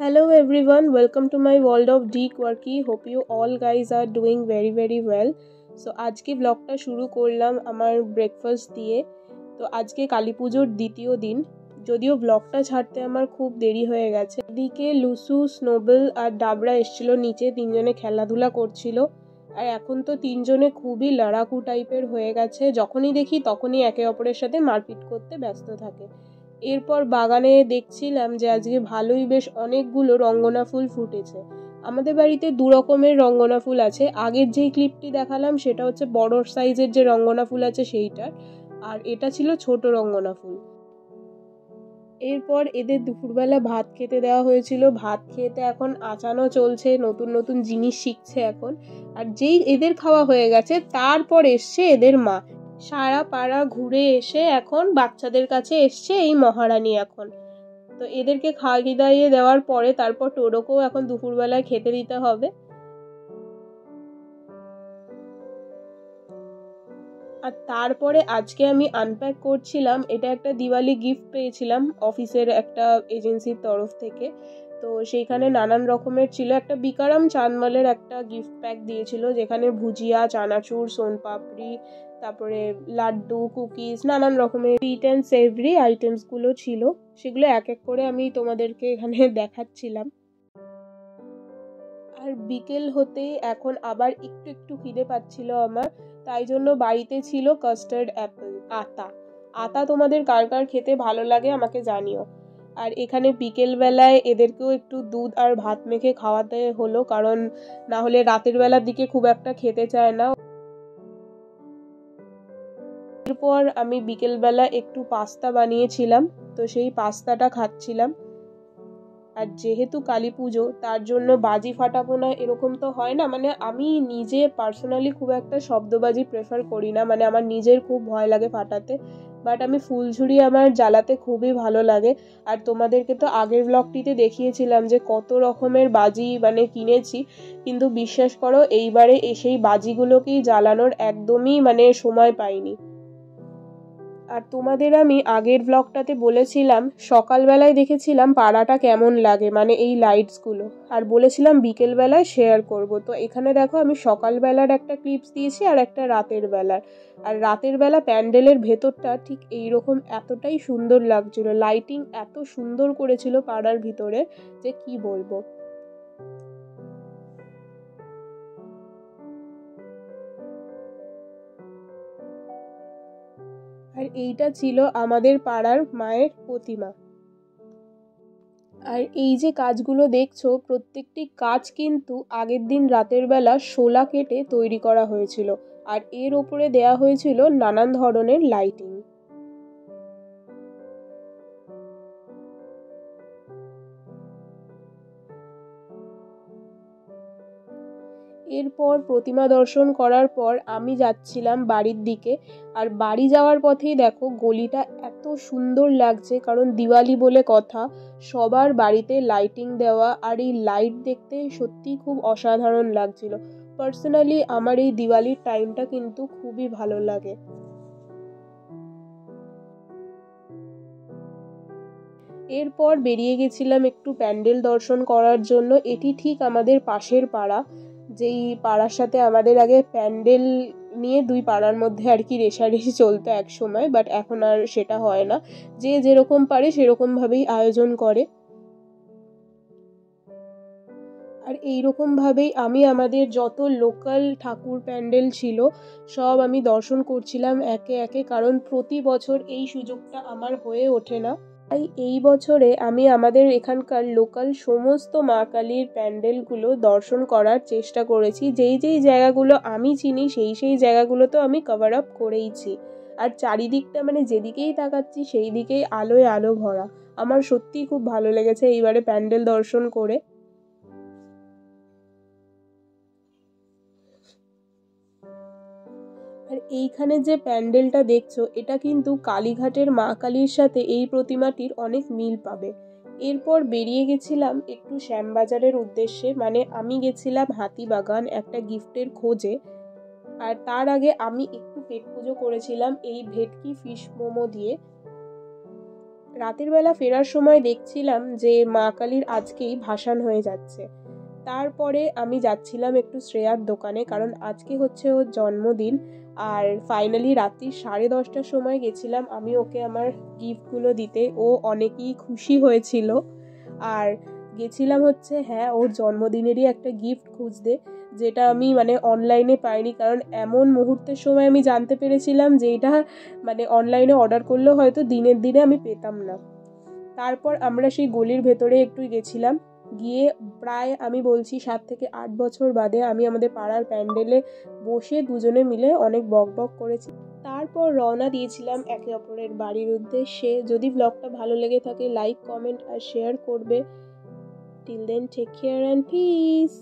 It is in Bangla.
Hello everyone, welcome to my world of D Quirky. Hope you all guys are doing very well. So আজকে ব্লগটা শুরু করলাম আমার ব্রেকফাস্ট দিয়ে। তো আজকে কালী পুজোর দ্বিতীয় দিন, যদিও ব্লগটা ছাড়তে আমার খুব দেরি হয়ে গেছে। এদিকে লুসু, স্নোবেল আর ডাবরা এসেছিল নিচে, তিনজনে খেলাধুলা করছিল। আর এখন তো তিনজনে খুবই লড়াকু টাইপের হয়ে গেছে, যখনই দেখি তখনই একে অপরের সাথে মারপিট করতে ব্যস্ত থাকে। এরপর বাগানে দেখছিলাম যে আজকে ভালোই বেশ অনেকগুলো রঙ্গনা ফুল ফুটেছে। আমাদের বাড়িতে দু রকমের রঙ্গনা ফুল আছে। আগের যেই ক্লিপটি দেখালাম সেটা হচ্ছে বড় সাইজের যে রঙ্গনা ফুল আছে সেইটার, আর এটা ছিল ছোট রঙ্গনা ফুল। এরপর এদের দুপুরবেলা ভাত খেতে দেওয়া হয়েছিল। ভাত খেতে এখন আচানো চলছে, নতুন নতুন জিনিস শিখছে এখন। আর যেই এদের খাওয়া হয়ে গেছে তারপর এসছে এদের মা। সারা পাড়া ঘুরে এসে এখন বাচ্চাদের কাছে এসছে এই মহারানী। এখন তো এদেরকে খাইয়ে দাইয়ে দেওয়ার পরে তারপর টোডোকেও এখন দুপুরবেলায় খেতে দিতে হবে। আর তারপরে আজকে আমি আনপ্যাক করছিলাম। এটা একটা দিওয়ালি গিফট পেয়েছিলাম অফিসের একটা এজেন্সির তরফ থেকে। তো সেইখানে নানান রকমের ছিল। একটা বিকারাম চানমালের একটা গিফট প্যাক দিয়েছিল, যেখানে ভুজিয়া, চানাচুর, সোনপাপড়ি, তারপরে লাড্ডু, কুকিজ, নানান রকমের সুইট অ্যান্ড সেভরি আইটেমসগুলো ছিল। সেগুলো এক এক করে আমি তোমাদেরকে এখানে দেখাচ্ছিলাম। আর বিকেল হতেই এখন আবার একটু একটু খিদে পাচ্ছিল আমার, তাই জন্য বাড়িতে ছিল কাস্টার্ড অ্যাপেল। আতা তোমাদের কার কার খেতে ভালো লাগে আমাকে জানিও। আর এখানে বিকেল বেলায় এদেরকেও একটু দুধ আর ভাত মেখে খাওয়াতে হলো, কারণ না হলে রাতের বেলার দিকে খুব একটা খেতে চায় না। এরপর আমি বিকেলবেলা একটু পাস্তা বানিয়েছিলাম, তো সেই পাস্তাটা খাচ্ছিলাম। আর যেহেতু কালী পুজো, তার জন্য বাজি ফাটাবো না এরকম তো হয় না। মানে আমি নিজে পার্সোনালি খুব একটা শব্দবাজি প্রেফার করি না, মানে আমার নিজের খুব ভয় লাগে ফাটাতে। বাট আমি ফুলঝুরি আমার জ্বালাতে খুবই ভালো লাগে। আর তোমাদেরকে তো আগের ব্লগটিতে দেখিয়েছিলাম যে কত রকমের বাজি মানে কিনেছি, কিন্তু বিশ্বাস করো এইবারে সেই বাজিগুলোকেই জ্বালানোর একদমই মানে সময় পাইনি। আর তোমাদের আমি আগের ব্লগটাতে বলেছিলাম সকালবেলায় দেখেছিলাম পাড়াটা কেমন লাগে, মানে এই লাইটসগুলো, আর বলেছিলাম বিকেলবেলায় শেয়ার করব। তো এখানে দেখো আমি সকালবেলার একটা ক্লিপস দিয়েছি আর একটা রাতের বেলার। আর রাতের বেলা প্যান্ডেলের ভেতরটা ঠিক এইরকম এতটাই সুন্দর লাগছিল, লাইটিং এত সুন্দর করেছিল পাড়ার ভিতরে যে কি বলবো। আর এইটা ছিল আমাদের পাড়ার মায়ের প্রতিমা। আর এই যে কাজগুলো দেখছো, প্রত্যেকটি কাজ কিন্তু আগের দিন রাতের বেলা শোলা কেটে তৈরি করা হয়েছিল। আর এর ওপরে দেয়া হয়েছিল নানান ধরনের লাইটিং। এরপর প্রতিমা দর্শন করার পর আমি যাচ্ছিলাম বাড়ির দিকে। আর বাড়ি যাওয়ার পথেই দেখো গলিটা এত সুন্দর লাগছে, কারণ দিওয়ালি বলে কথা, সবার বাড়িতে লাইটিং দেওয়া। আর এই লাইট দেখতে সত্যিই খুব অসাধারণ লাগছিল। পার্সোনালি আমার এই দিওয়ালির টাইমটা কিন্তু খুবই ভালো লাগে। এরপর বেরিয়ে গেছিলাম একটু প্যান্ডেল দর্শন করার জন্য। এটি ঠিক আমাদের পাশের পাড়া, যেই পাড়ার সাথে আমাদের আগে প্যান্ডেল নিয়ে দুই পাড়ার মধ্যে আর কি রেষারেষি চলতো এক সময়, বাট এখন আর সেটা হয় না। যে যেরকম পারে সেরকমভাবেই আয়োজন করে। আর এইরকমভাবেই আমি আমাদের যত লোকাল ঠাকুর প্যান্ডেল ছিল সব আমি দর্শন করছিলাম একে একে, কারণ প্রতি বছর এই সুযোগটা আমার হয়ে ওঠে না। তাই এই বছরে আমি আমাদের এখানকার লোকাল সমস্ত মা কালীর প্যান্ডেলগুলো দর্শন করার চেষ্টা করেছি। যেই যেই জায়গাগুলো আমি চিনি সেই সেই জায়গাগুলো তো আমি কভার আপ করেইছি। আর চারিদিকটা মানে যেদিকেই তাকাচ্ছি সেই দিকেই আলোয় আলো ভরা। আমার সত্যিই খুব ভালো লেগেছে এইবারে প্যান্ডেল দর্শন করে। আর এইখানে যে প্যান্ডেলটা দেখছো, এটা কিন্তু কালীঘাটের মা কালীর সাথে এই প্রতিমাটির অনেক মিল পাবে। এরপর বেরিয়ে গেছিলাম একটু শ্যামবাজারের উদ্দেশ্যে, মানে আমি গেছিলাম হাতিবাগান একটা গিফটের খোঁজে। আর তার আগে আমি একটু পেট পুজো করেছিলাম এই ভেটকি ফিশ মোমো দিয়ে। রাতের বেলা ফেরার সময় দেখছিলাম যে মা কালীর আজকেই ভাসান হয়ে যাচ্ছে। তারপরে আমি যাচ্ছিলাম একটু শ্রেয়ার দোকানে, কারণ আজকে হচ্ছে ওর জন্মদিন। আর ফাইনালি রাত্রি 10:30টার সময় গেছিলাম আমি ওকে আমার গিফটগুলো দিতে। ও অনেকই খুশি হয়েছিল। আর গেছিলাম হচ্ছে ওর জন্মদিনেরই একটা গিফট খুঁজতে, যেটা আমি অনলাইনে পাইনি, কারণ এমন মুহূর্তের সময় আমি জানতে পেরেছিলাম যে এটা অনলাইনে অর্ডার করলেও হয়তো দিনের দিনে আমি পেতাম না। তারপর আমরা সেই গলির ভেতরে একটু গেছিলাম, গিয়ে প্রায় আমি বলছি 7 থেকে 8 বছর বাদে আমি আমাদের পাড়ার প্যান্ডেলে বসে দুজনে মিলে অনেক বকবক করেছি। তারপর রওনা দিয়েছিলাম একে অপরের বাড়ির উদ্দেশ্যে। যদি ব্লগটা ভালো লেগে থাকে লাইক, কমেন্ট আর শেয়ার করবে। Till then take care and piece.